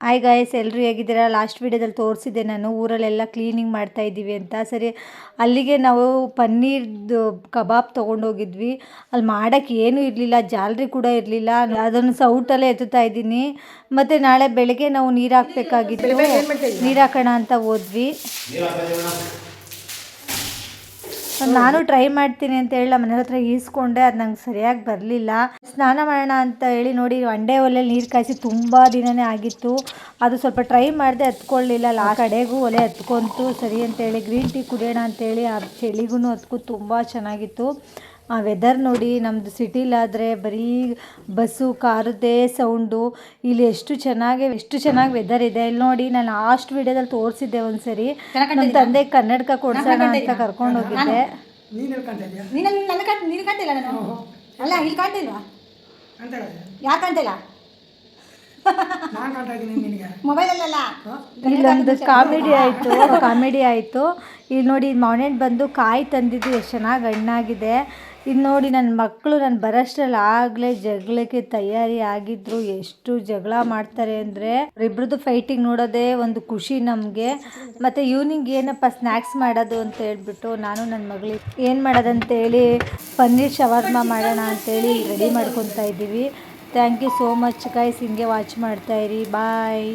Hi guys, ಎಲ್ಲರೂ ಹೇಗಿದ್ದೀರಾ? Last ವೀಡಿಯೋದಲ್ಲಿ ತೋರಿಸಿದ್ದೆ ನಾನು ಊರಲ್ಲೆಲ್ಲ ಕ್ಲೀನಿಂಗ್ ಮಾಡ್ತಾ ಇದ್ದೀವಿ ಅಂತ. ಸರಿ, ಅಲ್ಲಿಗೆ ನಾವು ಪನ್ನೀರ್ದು ಕಬಾಬ್ ತೊಗೊಂಡೋಗಿದ್ವಿ. ಅಲ್ಲಿ ಮಾಡೋಕ್ಕೆ ಏನೂ ಇರಲಿಲ್ಲ, ಜಾಲರಿ ಕೂಡ ಇರಲಿಲ್ಲ. ಅದನ್ನು ಸೌಟಲ್ಲೇ ಎತ್ತುತ್ತಾ ಇದ್ದೀನಿ. ಮತ್ತು ನಾಳೆ ಬೆಳಗ್ಗೆ ನಾವು ನೀರು ಹಾಕಬೇಕಾಗಿತ್ತು. ನೀರು ಹಾಕೋಣ ಅಂತ ಹೋದ್ವಿ. ನಾನು ಟ್ರೈ ಮಾಡ್ತೀನಿ ಅಂತ ಹೇಳಿ ನಮ್ಮ ಮನೆಯವ್ರ ಹತ್ರ ಈಸ್ಕೊಂಡೆ. ಅದು ನಂಗೆ ಸರಿಯಾಗಿ ಬರಲಿಲ್ಲ. ಸ್ನಾನ ಮಾಡೋಣ ಅಂತ ಹೇಳಿ ನೋಡಿ, ಒಂಡೆ ಒಲೆಯಲ್ಲಿ ನೀರು ಕಾಯಿಸಿ ತುಂಬ ದಿನವೇ ಆಗಿತ್ತು. ಅದು ಸ್ವಲ್ಪ ಟ್ರೈ ಮಾಡಿದೆ, ಹತ್ಕೊಳ್ಳಿಲ್ಲ. ಕಡೆಗೂ ಒಲೆ ಹತ್ಕೊಂತು. ಸರಿ ಅಂತೇಳಿ ಗ್ರೀನ್ ಟೀ ಕುಡಿಯೋಣ ಅಂತೇಳಿ ಆ ಚಳಿಗೂ ಅದಕ್ಕೂ ತುಂಬ ಚೆನ್ನಾಗಿತ್ತು. ಆ ವೆದರ್ ನೋಡಿ, ನಮ್ಮದು ಸಿಟಿಲಾದರೆ ಬರೀ ಬಸ್ಸು ಕಾರದ್ದೇ ಸೌಂಡು. ಇಲ್ಲಿ ಎಷ್ಟು ಚೆನ್ನಾಗಿ ವೆದರ್ ಇದೆ. ಇಲ್ಲಿ ನೋಡಿ, ನಾನು ಲಾಸ್ಟ್ ವಿಡಿಯೋದಲ್ಲಿ ತೋರಿಸಿದ್ದೆ ಒಂದ್ಸರಿ. ನಮ್ಮ ತಂದೆ ಕನ್ನಡಕ ಕೊಡ್ಸೋಣ ಅಂತ ಕರ್ಕೊಂಡು ಹೋಗಿದ್ದೆ. ಅಲ್ಲ ಇಲ್ಲಿ ಕಾಣ್ತಿಲ್ವಾ? ಯಾಕೆ ಕಾಣ್ತಿಲ್ಲ? ಮೊಬೈಲಲ್ಲ. ಇಲ್ಲೊಂದು ಕಾಮಿಡಿ ಆಯಿತು. ಇಲ್ಲಿ ನೋಡಿ, ಮಾರ್ನಿಂಗ್ ಬಂದು ಕಾಯಿ ತಂದಿದ್ದು ಎಷ್ಟು ಚೆನ್ನಾಗಿ ಹಣ್ಣಾಗಿದೆ. ಇದು ನೋಡಿ, ನನ್ನ ಮಕ್ಕಳು ನಾನು ಬರೋಷ್ಟರಲ್ಲಿ ಆಗಲೇ ಜಗಳಕ್ಕೆ ತಯಾರಿ ಆಗಿದ್ರು. ಎಷ್ಟು ಜಗಳ ಮಾಡ್ತಾರೆ ಅಂದರೆ, ಇಬ್ಬರದ್ದು ಫೈಟಿಂಗ್ ನೋಡೋದೇ ಒಂದು ಖುಷಿ ನಮಗೆ. ಮತ್ತು ಈವ್ನಿಂಗ್ ಏನಪ್ಪ ಸ್ನ್ಯಾಕ್ಸ್ ಮಾಡೋದು ಅಂತ ಹೇಳ್ಬಿಟ್ಟು ನಾನು ನನ್ನ ಮಗಳಿಗೆ ಏನು ಮಾಡೋದಂತೇಳಿ ಪನ್ನೀರ್ ಶವರ್ಮ ಮಾಡೋಣ ಅಂತೇಳಿ ರೆಡಿ ಮಾಡ್ಕೊತಾ ಇದ್ದೀವಿ. Thank you so much guys. ಹಿಂಗೆ ವಾಚ್ ಮಾಡ್ತಾಯಿರಿ. ಬಾಯ್.